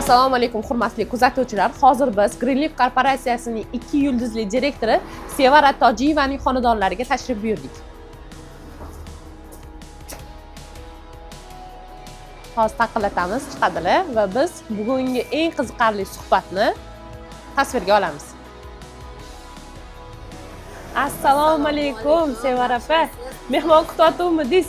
Assalomu alaykum hurmatli kuzatuvchilar. Hozir biz Greenleaf korporatsiyasining 2 yulduzli direktori Sevara Tojiyevaning xonadonlariga tashrif buyurdik. Hozir taqillatamiz, chiqadilar va biz bugungi eng qiziqarli suhbatni tasvirga olamiz. Assalomu alaykum Sevara opa. Mehmon kutyapmidingiz?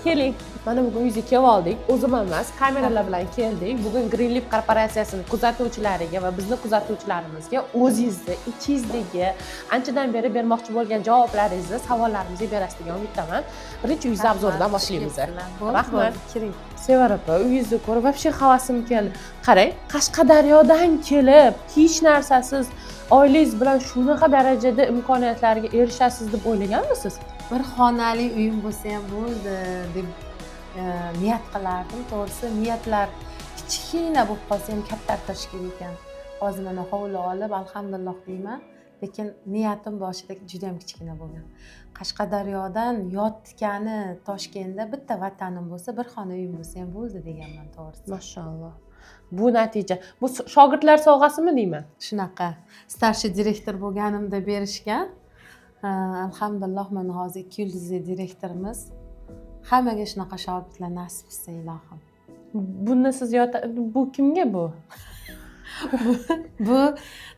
Keling. Mana bugun uyingizga kelib oldik. O'zim emas, kameralar bilan keldik. Bugun Greenleaf korporatsiyasining kuzatuvchilariga va bizning kuzatuvchilarimizga o'zingizni ichingizdagi anchadan beri bermoqchi bo'lgan javoblaringizni, savollarimizga berasiz degan umiddaman. Birinchi uyingiz obzoridan boshlaymiz. Rahmat. Kiring. Sevara opa, uyingizni ko'rib, vobshe havasim keldi. Qarang, Qashqadaryodan kelib, hech narsasiz oilangiz bilan shunaqa darajada imkoniyatlarga erishasiz deb o'ylaganmisiz? Bir xonali uyim bo'lsa ham bo'ldi deb niyat qilardim. To'g'risi niyatlar kichkina bo'lib qolsa ham kattartirish kerak ekan. Hozir mana hovli olib alhamdulillah deyman, lekin niyatim boshida juda ham kichkina bo'lgan. Qashqadaryodan yotgani Toshkentda bitta vatanim bo'lsa, bir xona uyim bo'lsa ham bo'ldi deganman to'g'risi. Mashalloh. Bu natija. Bu shogirdlar sovg'asimi deyman? Shunaqa. Starshi direktor bo'lganimda berishgan. Alhamdulillah mana hozir 2 yulduzli direktorimiz. Hammaga shunaqa shogirdlar nasib qilsin ilohim. Buni siz bu kimga bu? Bu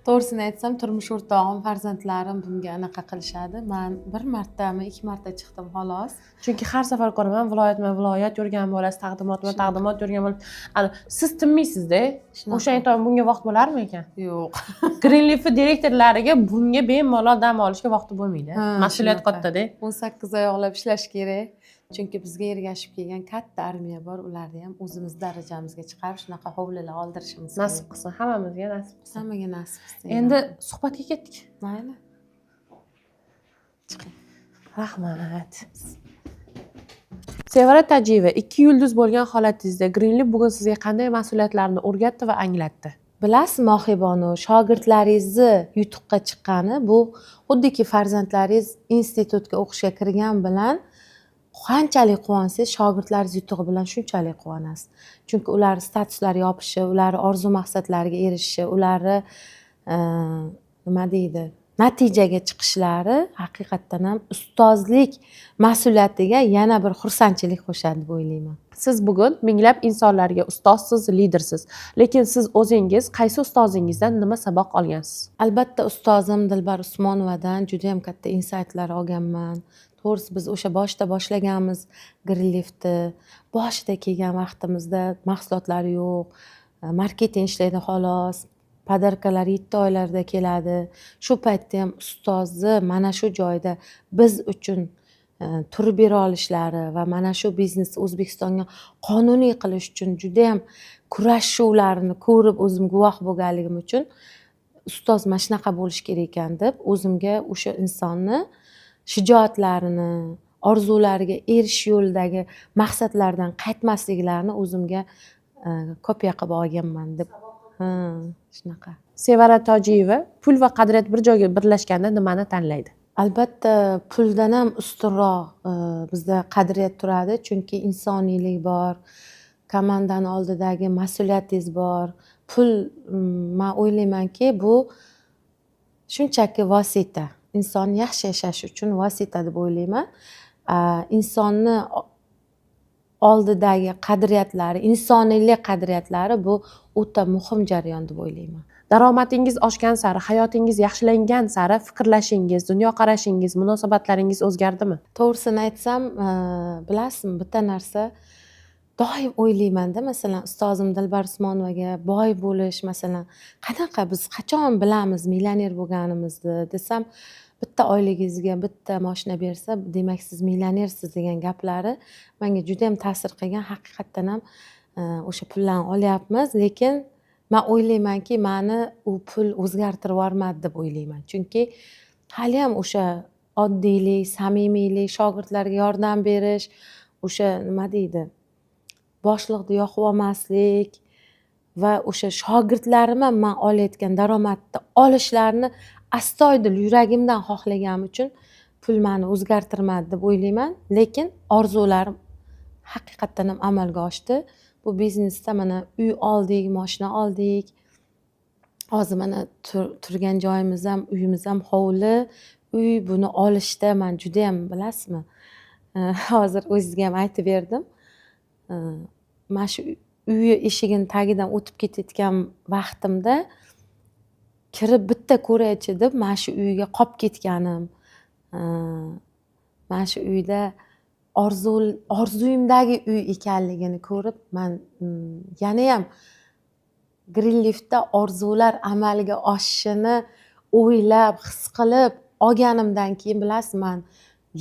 to'g'risini aytsam turmush o'rtog'im, farzandlarim bunga anaqa qilishadi. Men bir martami, 2 marta chiqdim xolos. Chunki har safar ko'raman, viloyat yurgan bo'lasiz, taqdimot yurgan bo'lasiz. Siz tinmaysizda. O'sha tom bunga vaqt bo'larmi ekan? Yo'q. Greenleaf direktorlariga bunga bemalol dam olishga vaqti bo'lmaydi. Mas'uliyat katta-da. 18 oyoqlab ishlash kerak. Chunki bizga ergashib kelgan katta armiya bor, ularni ham o'zimiz darajamizga chiqarib shunaqa hovlilar oldirishimiz kerak. Nasib qilsin, hammamizga nasib qilsin. Hammaga nasib qilsin. Endi suhbatga ketdik. Mayli. Chiqing. Rahmat. Sevara Tojiyeva, 2 yulduz bo'lgan holatingizda Greenleaf bugun sizga qanday mas'uliyatlarni o'rgatdi va anglatdi? Bilasiz, Mohibonu, shogirdlaringizni yutuqqa chiqqani bu xuddiki farzandlaringiz institutga o'qishga kirgan bilan qanchalik quvonsangiz, shogirdlaringiz yutug'i bilan shunchalik quvonasiz. Chunki ular statuslari yopishi, ular orzu maqsadlariga erishishi, ularni nima deydi, natijaga chiqishlari haqiqatdan ham ustozlik mas'uliyatiga yana bir xursandchilik qo'shadi deb o'ylayman. Siz bugun minglab insonlarga ustozsiz, lidersiz. Lekin siz o'zingiz qaysi ustozingizdan nima saboq olgansiz? Albatta ustozim Dilbar Usmonovadan juda ham katta insaytlar olganman. To'g'risi biz o'sha boshda boshlaganmiz Greenleafni. Boshida kelgan vaqtimizda mahsulotlar yo'q, marketing ishlaydi xolos. Podarkalar 7 oylarda keladi. Shu paytda ham ustozni mana shu joyda biz uchun turib bera olishlari va mana shu biznesni O'zbekistonga qonuniy qilish uchun juda ham kurashuvlarini ko'rib o'zim guvoh bo'lganligim uchun ustoz mana shunaqa bo'lish kerak ekan deb o'zimga o'sha insonni shijoatlarini, orzulariga erishish yo'lidagi maqsadlardan qaytmasliklarini o'zimga kopiya qilib olganman deb. Shunaqa. Sevara Tojiyeva pul va qadriyat bir joyga birlashganda nimani tanlaydi? Albatta puldan ham ustunroq bizda qadriyat turadi, chunki insoniylik bor, komandani oldidagi mas'uliyatingiz bor. Pul, men o'ylaymanki, bu shunchaki vosita. Inson yaxshi yashash uchun vosita deb o'ylayman. Insonni oldidagi qadriyatlari, insoniylik qadriyatlari bu o'ta muhim jarayon deb o'ylayman. Daromadingiz oshgan sari, hayotingiz yaxshilangan sari fikrlashingiz, dunyoqarashingiz, munosabatlaringiz o'zgardimi? To'g'risini aytsam, bilasizmi, bitta narsa doim o'ylayman-da, masalan, ustozim Dilbar Usmonovaga boy bo'lish, masalan, qanaqa biz qachon bilamiz millioner bo'lganimizni desam, bitta oilangizga bitta mashina bersa, demak siz millionersiz degan gaplari menga juda ham ta'sir qilgan. Haqiqatdan ham o'sha pullarni olyapmiz, lekin men o'ylaymanki, meni u pul o'zgartirib yubormadi deb o'ylayman. Chunki hali ham o'sha oddiylik, samimiylik, shogirdlarga yordam berish, o'sha nima deydi, boshliqni yoqib olmaslik va o'sha shogirdlarim ham men olayotgan daromadni olishlarini astoydil yuragimdan xohlaganim uchun pul meni o'zgartirmadi deb o'ylayman, lekin orzularim haqiqatdan ham amalga oshdi. Bu bu biznesda mana uy oldik, mashina oldik. Hozir mana turgan joyimiz ham, uyimiz ham hovli. Uy buni olishda man judayam bilasizmi, hozir o'zizga ham aytib berdim. Mana shu uyi eshigini tagidan o'tib ketayotgan vaqtimda kirib bitta ko'raychi deb mana shu uyga qolib ketganim. Mana shu uyda orzuyimdagi uy ekanligini ko'rib man yanayam Greenleaf'da orzular amalga oshishini o'ylab, his qilib olganimdan keyin bilasizmi, man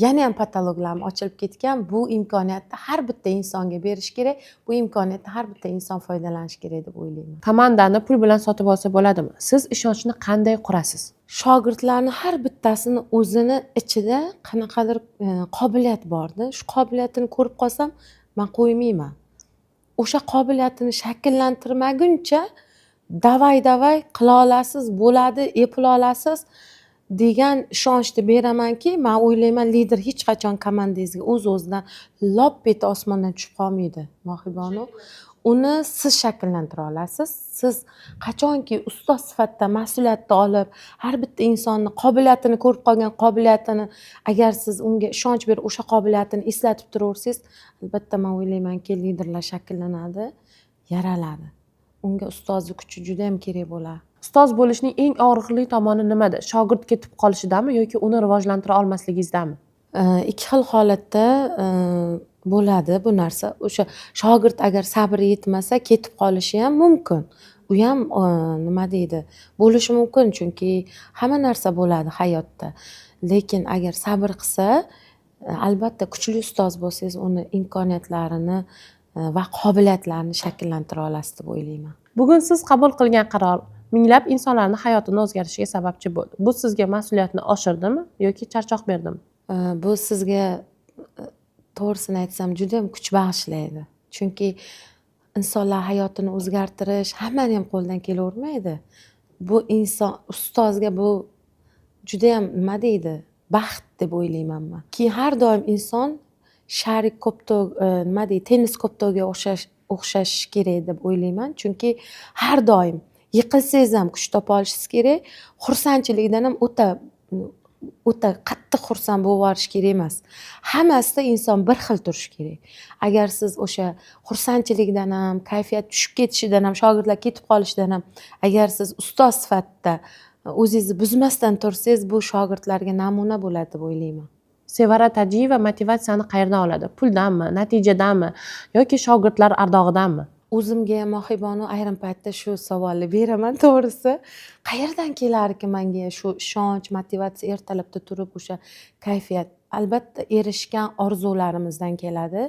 yanayam patologlarim ochilib ketgan. Bu imkoniyatni har bitta insonga berish kerak. Bu imkoniyatdan har bitta inson foydalanishi kerak deb o'ylayman. Komandani pul bilan sotib olsa bo'ladimi? Siz ishonchni qanday qurasiz? Shogirdlarni har bittasini o'zini ichida qanaqadir qobiliyat borda. Shu qobiliyatini ko'rib qolsam, man qo'ymayman. O'sha qobiliyatini shakllantirmaguncha davay qila olasiz, bo'ladi, epila olasiz degan ishonchni beramanki, men o'ylayman, lider hech qachon komandangizga o'z-o'zidan lop eti osmondan tushib qolmaydi, Mohibonu. Uni siz shakllantira olasiz. Siz qachonki ustoz sifatida mas'uliyatni olib, har bitta insonni qobiliyatini ko'rib qolgan qobiliyatini agar siz unga ishonch berib, o'sha qobiliyatini eslatib turaversangiz, albatta men o'ylaymanki, liderlar shakllanadi, yaraladi. Unga ustozlik kuchi juda ham kerak bo'ladi. Ustoz bo'lishning eng og'riqli tomoni nimada? Shogird ketib qolishidami yoki uni rivojlantira olmasligingizdami? Ikki xil holatda bo'ladi bu narsa. O'sha shogird agar sabri yetmasa ketib qolishi ham mumkin. U ham nima deydi, bo'lishi mumkin, chunki hamma narsa bo'ladi hayotda. Lekin agar sabr qilsa, albatta kuchli ustoz bo'lsangiz, uni imkoniyatlarini va qobiliyatlarini shakllantira olasiz deb o'ylayman. Bugun siz qabul qilgan qaror minglab insonlarning hayotini o'zgarishiga sababchi bo'ldi. Bu sizga mas'uliyatni oshirdimi yoki charchoq berdimi? Bu sizga to'g'risini aytsam juda ham kuch bag'ishlaydi. Chunki insonlar hayotini o'zgartirish hammani ham qo'ldan kelavermaydi. Bu inson ustozga bu juda ham nima deydi, baxt deb o'ylayman men. Keyin har doim inson sharik koptok nima deydi, tennis koptogiga o'xshash kerak deb o'ylayman. Chunki har doim yiqilsangiz ham kuch topa olishingiz kerak. Xursandchilikdan ham o'ta qattiq xursand bo'lib yuborish kerak emas. Hammasida inson bir xil turishi kerak. Agar siz o'sha xursandchilikdan ham, kayfiyat tushib ketishidan ham, shogirdlar ketib qolishidan ham agar siz ustoz sifatida o'zingizni buzmasdan tursangiz, bu shogirdlarga namuna bo'ladi deb o'ylayman. Sevara Tajiyeva motivatsiyani qayerdan oladi? Puldanmi, natijadanmi yoki shogirdlar ardog'idanmi? O'zimga ham Mohibonu ayrim paytda shu savolni beraman, to'g'risi. Qayerdan kelarki menga shu ishonch, motivatsiya ertalabda turib o'sha kayfiyat? Albatta erishgan orzularimizdan keladi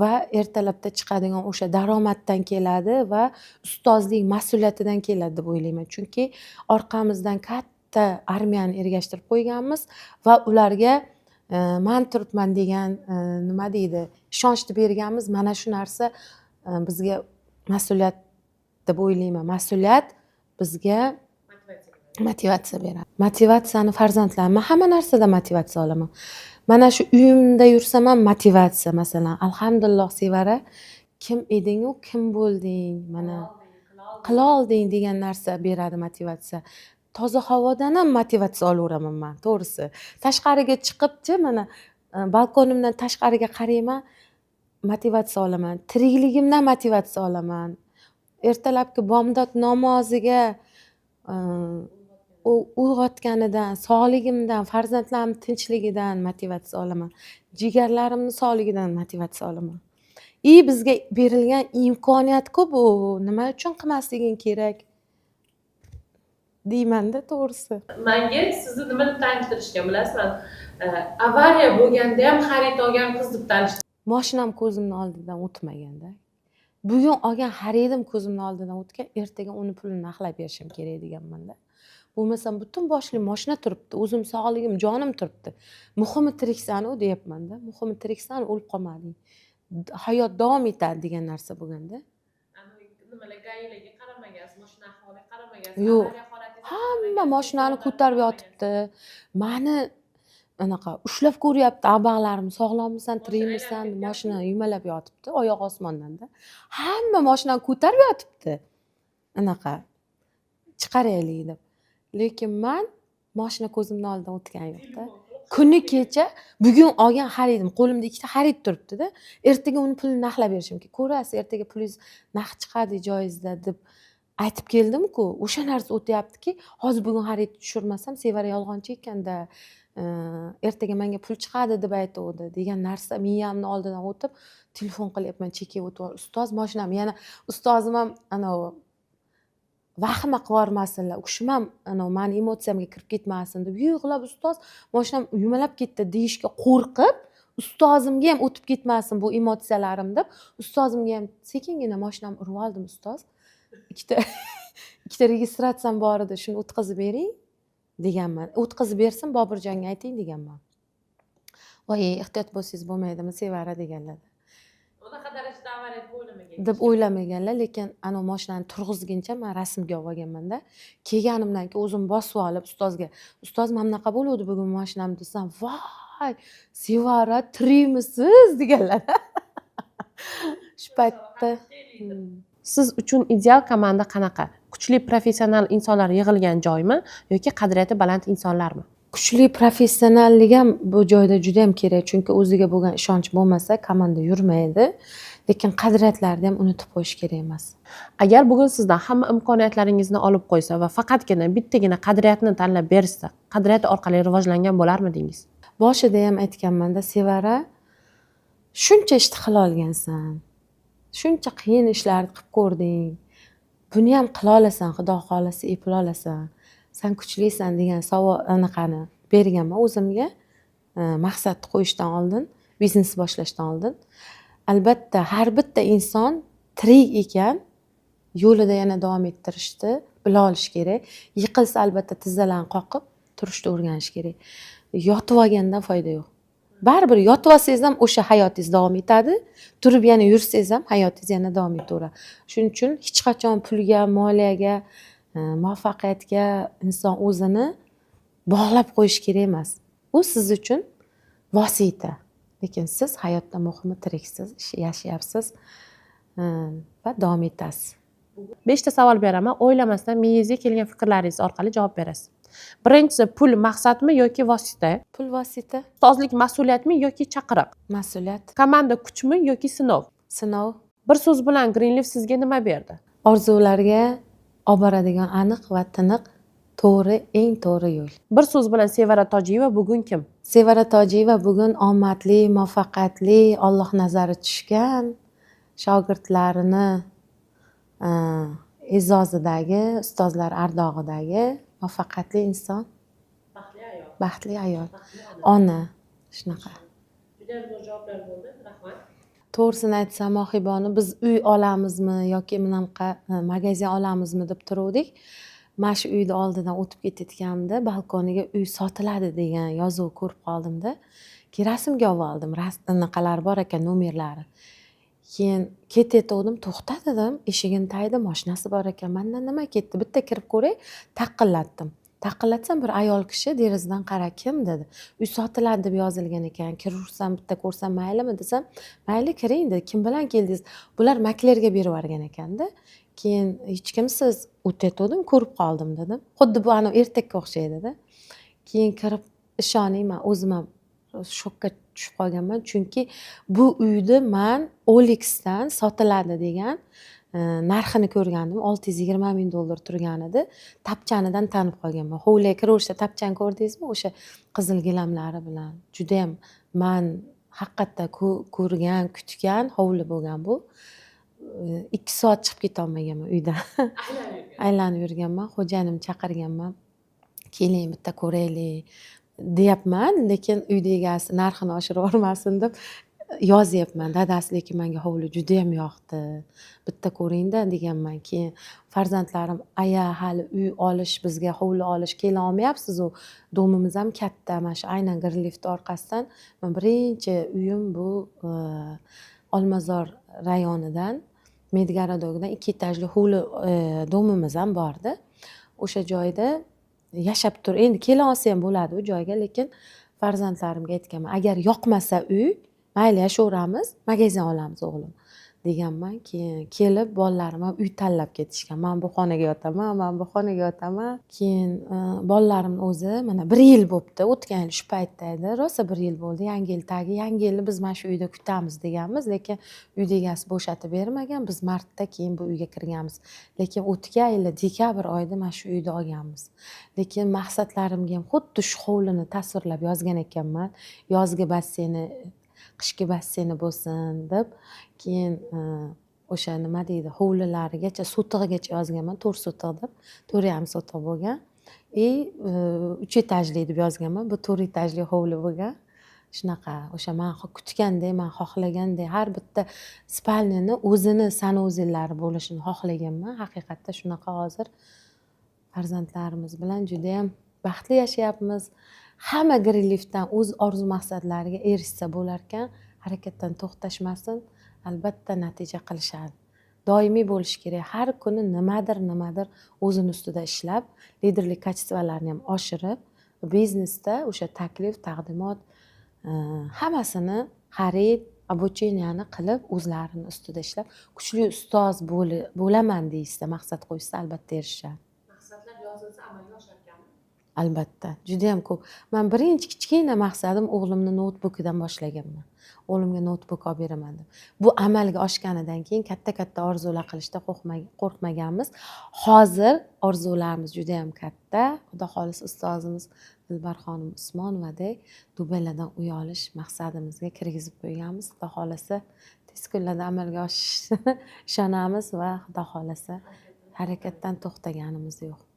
va ertalabda chiqadigan o'sha daromaddan keladi va ustozlik mas'uliyatidan keladi deb o'ylayman. Chunki orqamizdan katta armiyani ergashtirib qo'yganmiz va ularga man turibman degan nima deydi, ishonchni berganmiz. Mana shu narsa bizga mas'uliyat deb o'ylayman. Mas'uliyat bizga motivatsiya beradi. Motivatsiyani farzandlarimga hamma narsada motivatsiya olaman. Mana shu uyimda yursam ham motivatsiya, masalan, alhamdulillah Sevara, kim eding u, kim bo'lding, mana qila olding degan narsa beradi motivatsiya. Toza havodan ham motivatsiya olaveraman men, to'g'risi. Tashqariga chiqibchi, mana balkonimdan tashqariga qarayman, motivatsiya olaman. Tirikligimdan motivatsiya olaman. Ertalabki bomdod namoziga uyg'otganidan, sog'ligimdan, farzandlarim tinchligidan motivatsiya olaman. Jigarlarimning sog'ligidan motivatsiya olaman. Bizga berilgan imkoniyat-ku bu, nima uchun qilmasliging kerak deymanda, to'g'risi. Menga sizni nima deb tanishtirishgan bilasizmi? Avariya bo'lganda ham xarid olgan qiz deb tanishtirishgan. Mashinam ko'zimning oldidan o'tmaganda. Bugun olgan xaridim ko'zimning oldidan o'tgan, ertaga uni pulini aqlab berishim kerak deganman-da. Bo'lmasam butun boshli mashina turibdi, o'zim sog'ligim, jonim turibdi. Muhimi tiriksan-u deyapman-da. Muhimi tiriksan, o'lib qolmading. Hayot davom etadi degan narsa bo'lganda. Nimalar gayilarga qaramagansiz, mashina ahvoliga qaramagansiz. Yo'q. Hamma mashinani ko'tarib yotibdi. Mani anaqa ushlab ko'ryapti, abag'larim sog'lommisan, tirikmisan, deb mashinani yumalab yotibdi, oyog'i osmondanda. Hamma mashinani ko'tarib yotibdi. Anaqa chiqaraylik deb. Lekin men mashina ko'zimni oldidan o'tgani yo'qda. Kuni kecha bugun olgan xaridim, qo'limda ikkita xarid turibdi-da. Ertaga uni pulini naqlab berishim kerak. Ko'rasiz, ertaga pulingiz naq chiqadi joyizda deb aytib keldim-ku. O'sha narsa o'tyaptiki, hozir bugun xarid tushirmasam, Sevara yolg'onchi ekanda, ertaga menga pul chiqadi deb aytuvdi degan narsa miyamni oldidan o'tib, telefon qilyapman, chekib o'tib, ustoz mashinam, yana ustozim ham anavi vahima qilib yubormasinlar, u kishim ham mani emotsiyamga kirib ketmasin deb yig'lab, ustoz mashinam yumalab ketdi deyishga qo'rqib, ustozimga ham o'tib ketmasin bu emotsiyalarim deb, ustozimga ham sekingina mashinamni urib oldim, ustoz. Ikkita registratsiyam bor edi, shuni o'tkazib bering deganman. O'tkazib bersin, Boburjonga ayting deganman. Voy, ehtiyot bo'lsangiz bo'lmaydimi, Sevara deganlar. Unaqa darajada avariya o'ylamagan. Deb o'ylamaganlar, lekin ana mashinani turg'izguncha men rasmga olganman-da. Kelganimdan keyin o'zim bosib olib ustozga, "Ustoz, mana bunaqa bo'ldi bugun mashinam" desam, "Voy, Sevara, tirikmisiz?" deganlar. Shu paytda Siz uchun ideal komanda qanaqa? Kuchli professional insonlar yig'ilgan joymi yoki qadriyati baland insonlarmi? kuchli professionallik ham bu joyda juda ham kerak, chunki o'ziga bo'lgan ishonch bo'lmasa komanda yurmaydi. Lekin qadriyatlarni ham unutib qo'yish kerak emas. Agar bugun sizdan hamma imkoniyatlaringizni olib qo'ysa va faqatgina bittagina qadriyatni tanlab bersa, qadriyat orqali rivojlangan bo'larmidingiz? Boshida ham aytganman-da, Sevara, shuncha ishni qila olgansan. Shuncha qiyin ishlarni qilib ko'rding. Buni ham qila olasan, Xudo xolasa eplay olasan. Sen kuchlisan degan savol anaqani berganman o'zimga, maqsadni qo'yishdan oldin, biznes boshlashdan oldin. Albatta, har bitta inson tirik ekan, yo'lida yana davom ettirishni bila olish kerak. Yiqilsa albatta tizzalarini qoqib turishni o'rganish kerak. Yotib olgandan foyda yo'q. Baribir yotib olsangiz ham o'sha hayotingiz davom etadi, turib yana yursangiz ham hayotingiz yana davom etaveradi. Shuning uchun hech qachon pulga, moliyaga, muvaffaqiyatga inson o'zini bog'lab qo'yish kerak emas. Bu siz uchun vosita. Lekin siz hayotda muhimi tiriksiz, yashayapsiz va davom etasiz. 5 ta savol beraman, o'ylamasdan miyangizga kelgan fikrlaringiz orqali javob berasiz. Birinchisi, pul maqsadmi yoki vosita? Pul vosita, Ustozlik mas'uliyatmi yoki chaqiriq? mas'uliyat, Komanda kuchmi yoki sinov? sinov, Bir so'z bilan Greenleaf sizga nima berdi? orzularga olib boradigan aniq va tiniq, to'g'ri, eng to'g'ri yo'l. Bir so'z bilan Sevara Tojiyeva bugun kim? Sevara Tojiyeva bugun omadli, muvaffaqiyatli, Alloh nazari tushgan, shogirdlarini e'zozidagi, ustozlar ardog'idagi muvaffaqiyatli inson, Baxtli ayol. baxtli ayol, ona, shunaqa. Juda zo'r javoblar bo'ldi. Rahmat. To'g'risini aytsam, Mohiboni, biz uy olamizmi yoki bunaqa magazin olamizmi deb turuvdik. Mana shu uyni oldidan o'tib ketayotganimda balkoniga uy sotiladi degan yozuv ko'rib qoldimda. Keyin rasmga oldim. Anaqalar bor ekan, nomerlari. Keyin ketayotgandim, to'xta dedim, eshigini tagida mashinasi bor ekan. Mendan nima ketdi? Bitta kirib ko'ray, taqillatdim. Taqillatsam bir ayol kishi derazadan qara, kim dedi. Uy sotiladi deb yozilgan ekan. Kiraversam, bitta ko'rsam maylimi desam, mayli kiring dedi. Kim bilan keldingiz? Bular maklerga berib yuborgan ekanda. Keyin hech kimsiz, o'tayotgandim, ko'rib qoldim dedim. Xuddi bu anavi ertakka o'xshaydi-da. Keyin kirib, ishoning, men o'zim ham shokka tushib qolganman, chunki bu uyni men OLXdan sotiladi degan narxini ko'rgandim. $620,000 turgan edi. Tapchanidan tanib qolganman. Hovliga kiraverishda tapchani ko'rdingizmi? O'sha qizil gilamlari bilan. Juda ham men haqiqatda ko'rgan, kutgan hovli bo'lgan bu. 2 soat chiqib keta olmaganman uydan. Aylanib yurganman, xo'jayinim chaqirganman. Keling, bitta ko'raylik deyapman, lekin uyda egasi narxini oshirib yubormasin deb yozyapman. Dadasi, lekin menga hovli juda ham yoqdi. Bitta ko'ring-da deganman. Keyin farzandlarim, aya hali uy olish, bizga hovli olish kela olmayapsiz-ku. Domimiz ham katta. Mana shu aynan Greenleaf orqasidan men birinchi uyim bu Olmazor rayonidan, Medgaradogdan 2 etajli hovli domimiz ham bordi. O'sha joyda yashab tur. Endi kela olsa ham bo'ladi u joyga, lekin farzandlarimga aytganman agar yoqmasa uy mayli yashayveramiz magazin olamiz o'g'lim deganman. Keyin kelib bolalarim ham uy tanlab ketishgan. Men bu xonaga yotaman, men bu xonaga yotaman. Keyin bolalarimni o'zi mana 1 yil bo'libdi. O'tgan yil shu paytda edi. Rosa 1 yil bo'ldi. Yangi yil tagi. Yangi yilni biz mana shu uyda kutamiz deganmiz, lekin uyni egasi bo'shatib bermagan. Biz martda keyin bu uyga kirganmiz. Lekin o'tgan yili dekabr oyida mana shu uyni olganmiz. Lekin maqsadlarimga ham xuddi shu hovlini tasvirlab yozgan ekanman. Yozgi basseyni qishki basseyni bo'lsin deb keyin o'sha nima deydi hovlilarigacha so'tig'igacha yozganman 4 so'tig' deb 4,5 so'tig' bo'lgan 3 etajli deb yozganman bu 4 etajli hovli bo'lgan shunaqa o'sha men kutgandek men xohlagandek har bitta spalnyani o'zini sanuzelari bo'lishini xohlaganman haqiqatda shunaqa hozir farzandlarimiz bilan judayam baxtli yashayapmiz. Hamma Greenleaf'dan o'z orzu maqsadlariga erishsa bo'larkan, harakatdan to'xtashmasin, albatta natija qilishadi. Doimiy bo'lish kerak. Har kuni nimadir o'zini ustida ishlab, liderlik kачестволарni ham oshirib, biznesda o'sha taklif, taqdimot hammasini xarid, обученияni qilib, o'zlarini ustida ishlab, kuchli ustoz bo'laman deysa, maqsad qo'ysa albatta erishadi. Maqsadlar yozilsa amalga osharkanmi? Albatta, juda ham ko'p. Men birinchi kichkina maqsadim o'g'limni noutbukidan boshlaganman. O'g'limga noutbuk olib beraman deb. Bu amalga oshganidan keyin katta orzular qilishda qo'rqmaganmiz. Hozir orzularimiz juda ham katta. Xudo xohlasa ustozimiz Dilbarxonim Usmonovadek Dubaylardan uy olish maqsadimizga kirgizib qo'yganmiz. Xudo xohlasa tez kunlarda amalga oshishini ishonamiz va Xudo xohlasa harakatdan to'xtaganimiz yo'q.